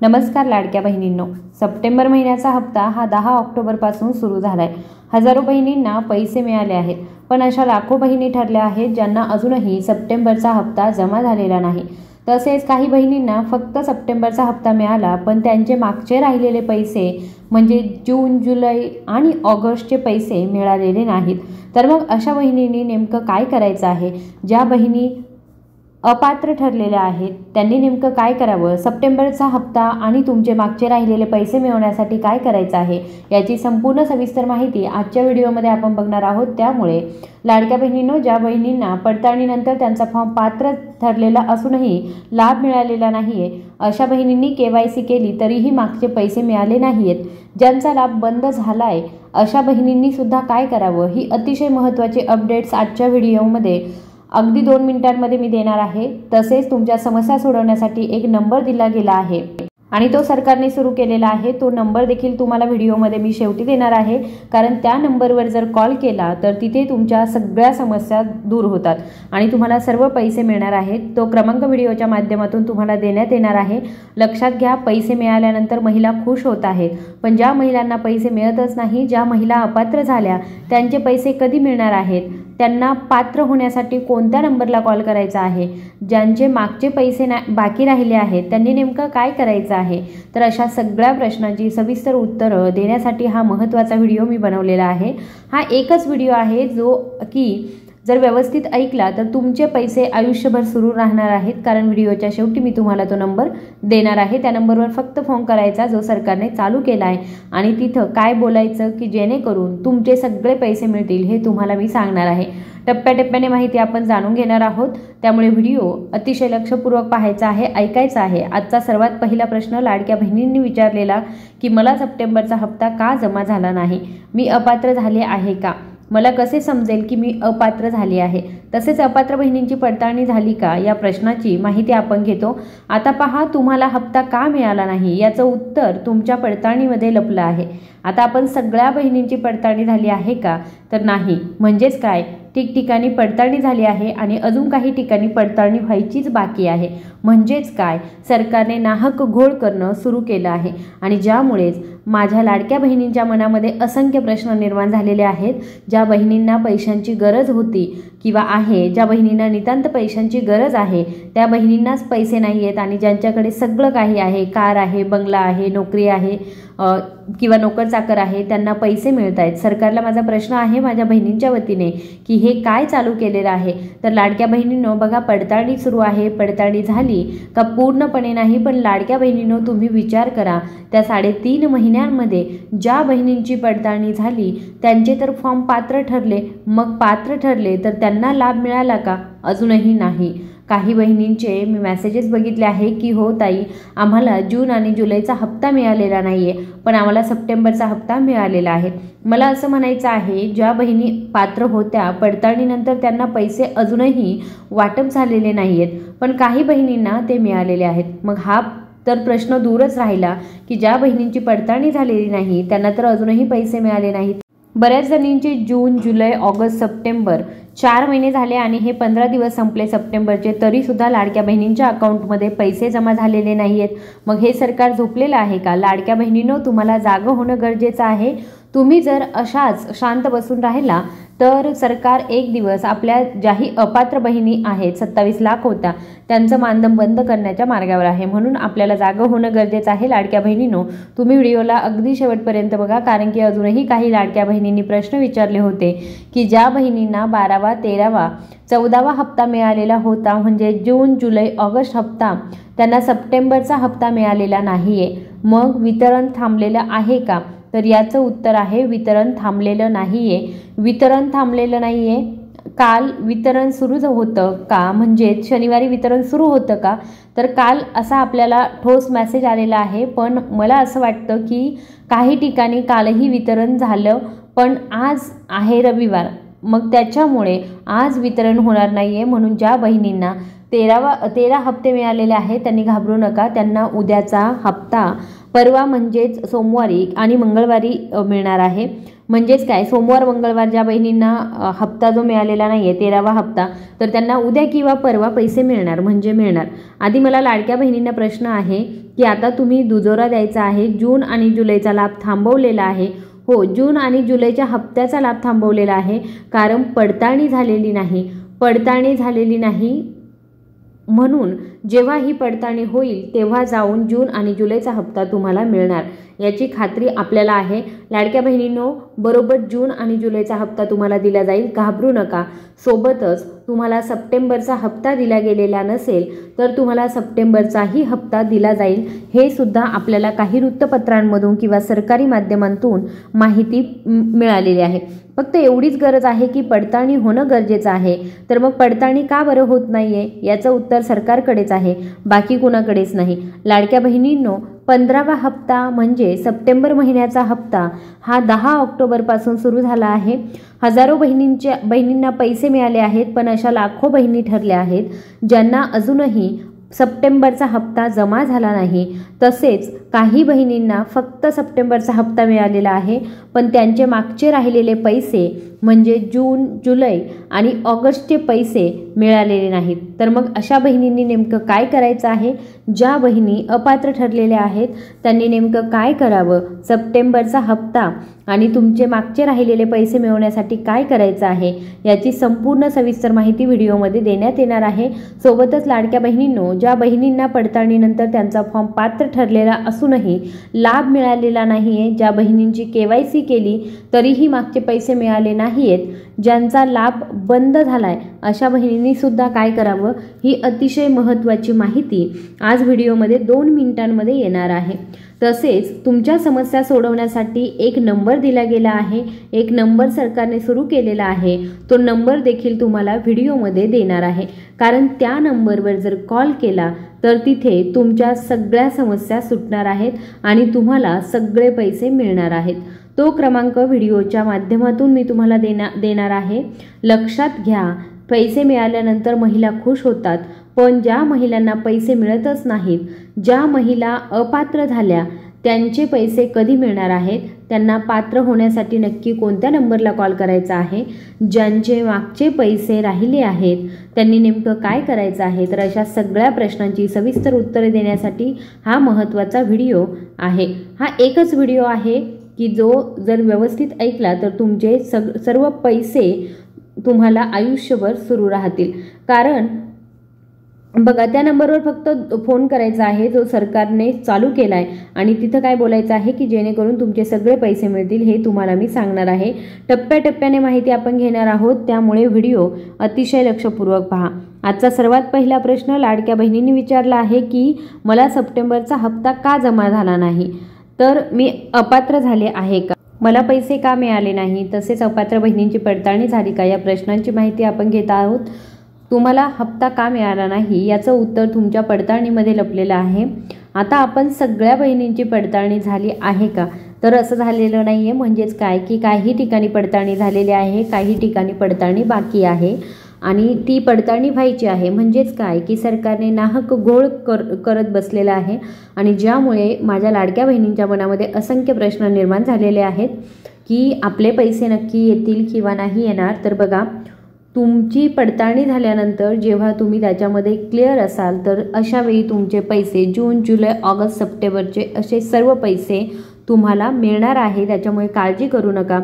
नमस्कार लाडक्या बहिणींनो, सप्टेंबर महिन्याचा हप्ता हा 10 ऑक्टोबरपासून सुरू झालाय। हजारो बहिणींना पैसे मिळाले आहेत, पण अशा लाखो बहिणी ठरल्या आहेत ज्यांना अजूनही सप्टेंबरचा हप्ता जमा झालेला नाही। तसेच काही बहिणींना फक्त सप्टेंबरचा हप्ता मिळाला, पण त्यांचे मागचे राहिलेले पैसे म्हणजे जून, जुलै आणि ऑगस्टचे पैसे मिळालेले नाहीत। तर मग अशा बहिणींनी नेमकं काय करायचं आहे? ज्या बहिणी अपात्र ठरलेल्या आहेत त्यांनी नेमकं काय करावं? सप्टेंबरचा हप्ता आणि तुमचे मागचे राहिलेले पैसे मिळवण्यासाठी काय करायचं आहे याची संपूर्ण सविस्तर माहिती आजच्या व्हिडिओमध्ये आपण बघणार आहोत। त्यामुळे लाडक्या बहिणींनो, ज्या बहिणींना पडताळणीनंतर त्यांचा फॉर्म पात्र ठरलेला असूनही लाभ मिळालेला नाहीये, अशा बहिणींनी KYC केली तरीही मागचे पैसे मिळाले नाहीत, ज्यांचा लाभ बंद झालाय, अशा बहिणींनी सुद्धा काय करावं? ही अतिशय महत्त्वाची अपडेट्स आजच्या व्हिडिओमध्ये अगदी 2 मिनिटांमध्ये मी देणार आहे। तसेच तुमच्या समस्या सोडवण्यासाठी एक नंबर दिला गेला आहे आणि तो सरकारने सुरू केलेला आहे। तो नंबर देखील तुम्हाला व्हिडिओमध्ये मी शेवटी देणार आहे, कारण त्या नंबरवर जर कॉल केला तर तिथे तुमच्या सगळ्या समस्या दूर होतात आणि तुम्हाला सर्व पैसे मिळणार आहेत। तो क्रमांक व्हिडिओच्या माध्यमातून तुम्हाला देण्यात येणार आहे। लक्षात घ्या, पैसे मिळाल्यानंतर महिला खुश होत आहेत, पण ज्या महिलांना पैसे मिळतच नाही, ज्या महिला अपात्र झाल्या, त्यांचे पैसे कधी मिळणार आहेत? त्यांना पात्र होण्यासाठी कोणत्या नंबरला कॉल करायचा आहे? ज्यांचे मागचे पैसे बाकी राहिले आहेत त्यांनी नेमकं काय करायचं आहे? तर अशा सगळ्या प्रश्नांची सविस्तर उत्तरं देण्यासाठी हा महत्त्वाचा व्हिडिओ मी बनवलेला आहे। हा एकच व्हिडिओ आहे जो की जर व्यवस्थित ऐकला तर तुमचे पैसे आयुष्यभर सुरू राहणार आहेत, कारण व्हिडिओच्या शेवटी मी तुम्हाला तो नंबर देणार आहे। त्या नंबरवर फक्त फोन करायचा जो सरकारने चालू केला आहे आणि तिथं काय बोलायचं की जेणेकरून तुमचे सगळे पैसे मिळतील हे तुम्हाला मी सांगणार आहे। टप्प्याटप्प्याने माहिती आपण जाणून घेणार आहोत, त्यामुळे व्हिडिओ अतिशय लक्षपूर्वक पाहायचा आहे, ऐकायचा आहे। आजचा सर्वात पहिला प्रश्न लाडक्या बहिणींनी विचारलेला की मला सप्टेंबरचा हप्ता का जमा झाला नाही? मी अपात्र झाले आहे का? मला कसे समजेल की मी अपात्र झाली आहे? तसेच अपात्र बहिणींची पडताळणी झाली का या प्रश्नाची माहिती आपण घेतो। आता पहा, तुम्हाला हप्ता का मिळाला नाही याचं उत्तर तुमच्या पडताळणीमध्ये लपलं आहे। आता आपण सगळ्या बहिणींची पडताळणी झाली आहे का? तर नाही। म्हणजेच काय? ठिकठिकाणी पडताळणी झाली आहे आणि अजून काही ठिकाणी पडताळणी व्हायचीच बाकी आहे। म्हणजेच काय? सरकारने नाहक घोळ करणं सुरू केलं आहे आणि ज्यामुळेच माझ्या लाडक्या बहिणींच्या मनामध्ये असंख्य प्रश्न निर्माण झालेले आहेत। ज्या बहिणींना पैशांची गरज होती किंवा आहे, ज्या बहिणींना नितांत पैशांची गरज आहे, त्या बहिणींनाच पैसे नाही आहेत आणि ज्यांच्याकडे सगळं काही आहे, कार आहे, बंगला आहे, नोकरी आहे किंवा नोकर चाकर आहे, त्यांना पैसे मिळत आहेत। सरकारला माझा प्रश्न आहे माझ्या बहिणींच्या वतीने की हे काय चालू केलेलं आहे? तर लाडक्या बहिणींनो बघा, पडताळणी सुरू आहे। पडताळणी झाली का? पूर्णपणे नाही, पण लाडक्या बहिणींनो तुम्ही विचार करा, त्या 3.5 महिन्यांमध्ये ज्या बहिणींची पडताळणी झाली त्यांचे तर फॉर्म पात्र ठरले, मग पात्र ठरले तर त्यांना लाभ मिळाला का? अजूनही नाही। काही बहिणींचे मी मेसेजेस बघितले आहे की हो ताई, आम्हाला जून आणि जुलैचा हप्ता मिळालेला नाहीये, पण आम्हाला सप्टेंबरचा हप्ता मिळालेला आहे। मला असं म्हणायचं आहे, ज्या बहिणी पात्र होत्या पडताळणीनंतर त्यांना पैसे अजूनही वाटप झालेले नाहीयेत, पण काही बहिणींना ते मिळालेले आहेत। मग हा तर प्रश्न दूरच राहिला की ज्या बहिणींची पडताळणी झालेली नाही त्यांना तर अजूनही पैसे मिळाले नाहीत। बऱ्याच जणींचे जून, जुलै, ऑगस्ट, सप्टेंबर 4 महिने झाले आणि हे 15 दिवस संपले सप्टेंबरचे, तरी सुद्धा लाडक्या बहिणींच्या अकाउंटमध्ये पैसे जमा झालेले नाहीयेत। मग हे सरकार झोपलेलं आहे का? लाडक्या बहिणींनो, तुम्हाला जागं होणं गरजेचं आहे। तुम्ही जर अशाच शांत बसून राहिला तर सरकार एक दिवस आपल्या ज्याही अपात्र बहिणी आहेत, 27 लाख होता, त्यांचं मानधन बंद करण्याच्या मार्गावर आहे। म्हणून आपल्याला जागं होणं गरजेचं आहे। लाडक्या बहिणींनो, तुम्ही व्हिडिओला अगदी शेवटपर्यंत बघा, कारण की अजूनही काही लाडक्या बहिणींनी प्रश्न विचारले होते की ज्या बहिणींना 12वा, 13वा, 14वा हप्ता मिळालेला होता, म्हणजे जून, जुलै, ऑगस्ट हप्ता, त्यांना सप्टेंबरचा हप्ता मिळालेला नाहीये, मग वितरण थांबलेलं आहे का? तर याचं उत्तर आहे वितरण थांबलेलं नाहीये। वितरण थांबलेलं नाहीये। काल वितरण सुरू होतं का? म्हणजे शनिवारी वितरण सुरू होतं का? तर काल असा आपल्याला ठोस मेसेज आलेला आहे, पण मला असं वाटतं की काही ठिकाणी कालही वितरण झालं, पण आज आहे रविवार, मग त्याच्यामुळे आज वितरण होणार नाहीये। म्हणून ज्या बहिणींना 13 हप्ते मिळालेले आहेत त्यांनी घाबरू नका, त्यांना उद्याचा हप्ता परवा म्हणजेच सोमवारी आणि मंगळवारी मिळणार आहे। म्हणजेच काय, सोमवार मंगळवार ज्या बहिणींना हप्ता जो मिळालेला नाही आहे 13वा हप्ता, तर त्यांना उद्या किंवा परवा पैसे मिळणार म्हणजे मिळणार। आधी मला लाडक्या बहिणींना प्रश्न आहे की आता तुम्ही दुजोरा द्यायचा आहे, जून आणि जुलैचा लाभ थांबवलेला आहे। हो, जून आणि जुलैच्या हप्त्याचा लाभ थांबवलेला आहे, कारण पडताळणी झालेली नाही म्हणून जेव्हा ही पडताळणी होईल तेव्हा जाऊन जून आणि जुलैचा हप्ता तुम्हाला मिळणार, याची खात्री आपल्याला आहे। लाडक्या बहिणींनो, बरोबर जून आणि जुलैचा हप्ता तुम्हाला दिला जाईल, घाबरू नका। सोबतच तुम्हाला सप्टेंबरचा हप्ता दिला गेलेला नसेल तर तुम्हाला सप्टेंबरचाही हप्ता दिला जाईल, हे सुद्धा आपल्याला काही वृत्तपत्रांमधून किंवा सरकारी माध्यमांतून माहिती मिळालेली आहे। फक्त एवढीच गरज आहे की पडताळणी होणं गरजेचं आहे। तर मग पडताळणी का बरं होत नाहीये, याचं उत्तर सरकारकडेच आहे, बाकी कुणाकडेच नाही। लाडक्या बहिणींनो, 15वा हप्ता म्हणजे सप्टेंबर महिन्याचा हप्ता हा 10 ऑक्टोबरपासून सुरू झाला आहे। हजारो बहिणींना पैसे मिळाले आहेत, पण अशा लाखो बहिणी ठरल्या आहेत ज्यांना अजूनही सप्टेंबरचा हप्ता जमा झाला नाही। तसेच काही बहिणींना फक्त सप्टेंबरचा हप्ता मिळालेला आहे, पण त्यांचे मागचे राहिलेले पैसे म्हणजे जून, जुलै आणि ऑगस्टचे पैसे मिळालेले नाहीत। तर मग अशा बहिणींनी नेमकं काय करायचं आहे? ज्या बहिणी अपात्र ठरलेल्या आहेत त्यांनी नेमकं काय करावं? सप्टेंबरचा हप्ता आणि तुमचे मागचे राहिलेले पैसे मिळवण्यासाठी काय करायचं आहे, याची संपूर्ण सविस्तर माहिती व्हिडिओमध्ये देण्यात येणार आहे। सोबतच लाडक्या बहिणींनो, ज्या बहिणींना पडताळणीनंतर त्यांचा फॉर्म पात्र ठरलेला असूनही लाभ मिळालेला नाहीये, ज्या बहिणींची KYC केली तरीही मागचे पैसे मिळाले नाहीयेत, ज्यांचा लाभ बंद झालाय, अशा बहिणींनी सुद्धा काय करावं, ही अतिशय महत्त्वाची माहिती आज व्हिडिओमध्ये 2 मिनिटांमध्ये येणार आहे। तसेच तुमच्या समस्या सोडवण्यासाठी एक नंबर दिला गेला आहे, एक नंबर सरकारने सुरू केलेला आहे, तो नंबर देखील तुम्हाला व्हिडिओमध्ये देणार आहे। कारण त्या नंबरवर जर कॉल केला तर तिथे तुमच्या सगळ्या समस्या सुटणार आहेत आणि तुम्हाला सगळे पैसे मिळणार आहेत। तो क्रमांक व्हिडिओच्या माध्यमातून मी तुम्हाला देणार आहे। लक्षात घ्या, पैसे मिळाल्यानंतर महिला खुश होतात, पण ज्या महिलांना पैसे मिळतच नाहीत, ज्या महिला अपात्र झाल्या, त्यांचे पैसे कधी मिळणार आहेत? त्यांना पात्र होण्यासाठी नक्की कोणत्या नंबरला कॉल करायचा आहे? ज्यांचे मागचे पैसे राहिले आहेत त्यांनी नेमकं काय करायचं आहे? तर अशा सगळ्या प्रश्नांची सविस्तर उत्तरे देण्यासाठी हा महत्त्वाचा व्हिडिओ आहे। हा एकच व्हिडिओ आहे की जो जर व्यवस्थित ऐकला तर तुमचे सर्व पैसे तुम्हाला आयुष्यभर सुरू राहतील। कारण बघा, त्या नंबरवर फक्त फोन करायचा आहे जो सरकारने चालू केला आहे आणि तिथं काय बोलायचं आहे की जेणेकरून तुमचे सगळे पैसे मिळतील, हे तुम्हाला मी सांगणार आहे। टप्प्याटप्प्याने माहिती आपण घेणार आहोत, त्यामुळे व्हिडिओ अतिशय लक्षपूर्वक पहा। आजचा सर्वात पहिला प्रश्न लाडक्या बहिणींनी विचारला आहे की मला सप्टेंबरचा हप्ता का जमा झाला नाही, तर मी अपात्र झाले आहे का, मला पैसे का मिळाले नाही, तसेच अपात्र बहिणींची पडताळणी झाली का, या प्रश्नांची माहिती आपण घेत आहोत। तुम्हाला हप्ता का मिळाला नाही याचं उत्तर तुमच्या पडताळणीमध्ये लपलेलं आहे। आता आपण सगळ्या बहिणींची पडताळणी झाली आहे का, तर असं झालेलं नाही आहे। म्हणजेच काय की काही ठिकाणी पडताळणी झालेली आहे, काही ठिकाणी पडताळणी बाकी आहे आणि ती पडताळणी व्हायची आहे। म्हणजेच काय की सरकारने नाहक घोळ करत बसलेला आहे आणि ज्यामुळे माझ्या लाडक्या बहिणींच्या मनामध्ये असंख्य प्रश्न निर्माण झालेले आहेत की आपले पैसे नक्की येतील किंवा नाही येणार। तर बघा, तुमची पडताळणी झाल्यानंतर जेव्हा तुम्ही त्याच्यामध्ये क्लिअर असाल तर अशा वेळी तुमचे पैसे जून, जुलै, ऑगस्ट, सप्टेंबरचे असे सर्व पैसे तुम्हाला मिळणार आहे, त्याच्यामुळे काळजी करू नका।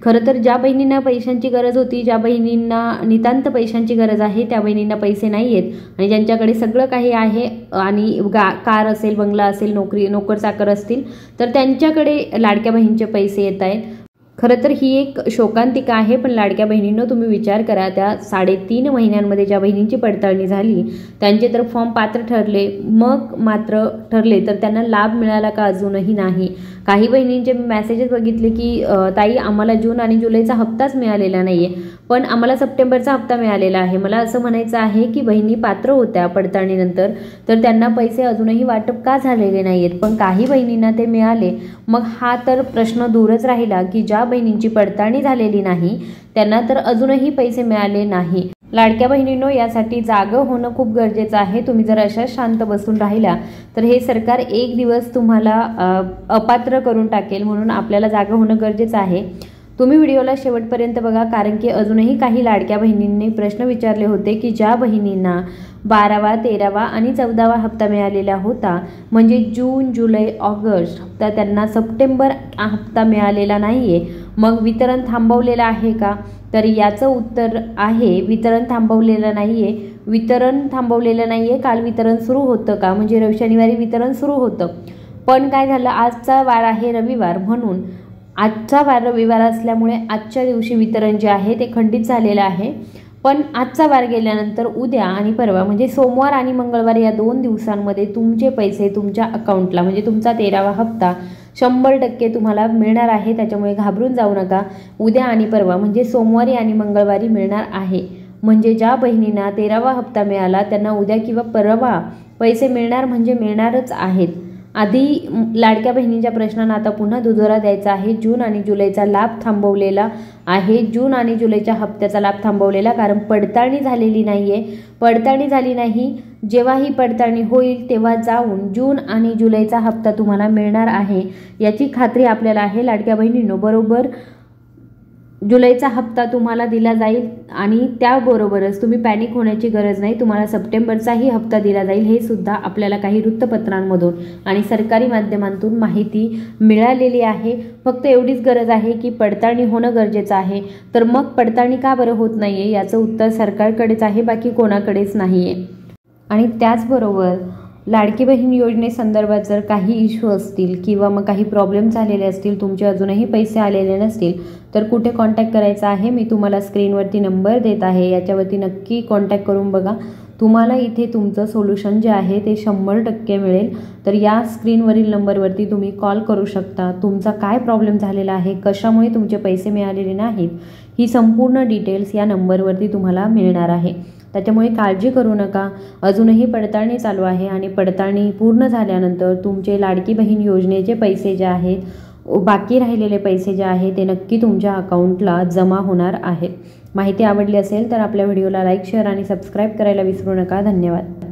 खरं तर ज्या बहिणींना पैशांची गरज होती, ज्या बहिणींना नितांत पैशांची गरज आहे, त्या बहिणींना पैसे नाही आहेत आणि ज्यांच्याकडे सगळं काही आहे आणि कार असेल, बंगला असेल, नोकर चाकर असतील, तर त्यांच्याकडे लाडक्या बहिणींचे पैसे येत आहेत। खरं तर ही एक शोकांतिका आहे, पण लाडक्या बहिणींनो तुम्ही विचार करा, त्या 3.5 महिन्यांमध्ये ज्या बहिणींची पडताळणी झाली त्यांचे तर फॉर्म पात्र ठरले, मग मात्र ठरले तर त्यांना लाभ मिळाला का अजूनही नाही। काही बहिणींचे मेसेजेस बघितले की ताई आम्हाला जून आणि जुलैचा हप्ताच मिळालेला नाहीये, पण आम्हाला सप्टेंबरचा हप्ता मिळालेला आहे। मला असं म्हणायचं आहे की बहिणी पात्र होत्या पडताळणीनंतर, तर त्यांना पैसे अजूनही वाटप का झालेले नाहीयेत, पण काही बहिणींना ते मिळाले। मग हा तर प्रश्न दूरच राहिला की ज्या बहिणींची पडताळणी झालेली नाही त्यांना तर अजूनही पैसे मिळाले नाही। लाडक्या बहिणींनो, यासाठी जागं होणं खूप गरजेचं आहे। तुम्ही जर अशा शांत बसून राहिला तर हे सरकार एक दिवस तुम्हाला अपात्र करून टाकेल, म्हणून आपल्याला जागं होणं गरजेचं आहे। तुम्ही व्हिडिओला शेवटपर्यंत बघा, कारण की अजूनही काही लाडक्या बहिणींनी प्रश्न विचारले होते की ज्या बहिणींना 12वा 13वा आणि 14वा हप्ता मिळालेला होता, म्हणजे जून जुलै ऑगस्ट हप्ता, त्यांना सप्टेंबर हप्ता मिळालेला नाही आहे, मग वितरण थांबवलेलं आहे का? तर याचं उत्तर आहे वितरण थांबवलेलं नाही आहे. वितरण थांबवलेलं नाही आहे. काल वितरण सुरू होतं का, म्हणजे शनिवारी वितरण सुरू होतं, पण काय झालं, आजचा वार आहे रविवार, म्हणून आजचा वार रविवार असल्यामुळे आजच्या दिवशी वितरण जे आहे ते खंडित झालेलं आहे. पण आजचा वार गेल्यानंतर उद्या आणि परवा म्हणजे सोमवार आणि मंगळवार या 2 दिवसांमध्ये तुमचे पैसे तुमच्या अकाउंटला, म्हणजे तुमचा 13वा हप्ता 100% तुम्हाला मिळणार आहे. त्याच्यामुळे घाबरून जाऊ नका. उद्या आणि परवा म्हणजे सोमवारी आणि मंगळवारी मिळणार आहे. म्हणजे ज्या बहिणींना 13वा हप्ता मिळाला त्यांना उद्या किंवा परवा पैसे मिळणार, म्हणजे मिळणारच आहेत. आधी लाडक्या बहिणींच्या प्रश्नांना आता पुन्हा दुजोरा द्यायचा आहे. जून आणि जुलैचा लाभ थांबवलेला आहे. जून आणि जुलैच्या हप्त्याचा लाभ थांबवलेला, कारण पडताळणी झालेली नाही आहे. पडताळणी झाली नाही, जेव्हा ही पडताळणी होईल तेव्हा जाऊन जून आणि जुलैचा हप्ता तुम्हाला मिळणार आहे, याची खात्री आपल्याला आहे. लाडक्या बहिणींनो, बरोबर जुलैचा हप्ता तुम्हाला दिला जाईल आणि त्याबरोबरच तुम्ही पॅनिक होण्याची गरज नाही, तुम्हाला सप्टेंबरचाही हप्ता दिला जाईल. हे सुद्धा आपल्याला काही वृत्तपत्रांमधून आणि सरकारी माध्यमांतून माहिती मिळालेली आहे. फक्त एवढीच गरज आहे की पडताळणी होणं गरजेचं आहे. तर मग पडताळणी का बरं होत नाही आहे, याचं उत्तर सरकारकडेच आहे, बाकी कोणाकडेच नाही आहे. आणि त्याचबरोबर लाडकी बहीण योजनेसंदर्भात जर काही इश्यू असतील किंवा मग काही प्रॉब्लेम झालेले असतील, तुमचे अजूनही पैसे आलेले नसतील, तर कुठे कॉन्टॅक्ट करायचा आहे मी तुम्हाला स्क्रीनवरती नंबर देत आहे. याच्यावरती नक्की कॉन्टॅक्ट करून बघा. तुम्हाला इथे तुमचं सोल्युशन जे आहे ते 100% मिळेल. तर या स्क्रीनवरील नंबरवरती तुम्ही कॉल करू शकता. तुमचा काय प्रॉब्लेम झालेला आहे, कशामुळे तुमचे पैसे मिळालेले नाहीत, ही संपूर्ण डिटेल्स या नंबरवरती तुम्हाला मिळणार आहे. त्याच्यामुळे काळजी करू नका. अजूनही पडताळणी चालू आहे आणि पडताळणी पूर्ण झाल्यानंतर तुमचे लाडकी बहीण योजनेचे पैसे जे आहेत, बाकी राहिलेले पैसे जे आहेत ते नक्की तुमच्या अकाउंटला जमा होणार आहेत. माहिती आवडली असेल तर आपल्या व्हिडिओला लाईक, शेअर आणि सबस्क्राईब करायला विसरू नका. धन्यवाद.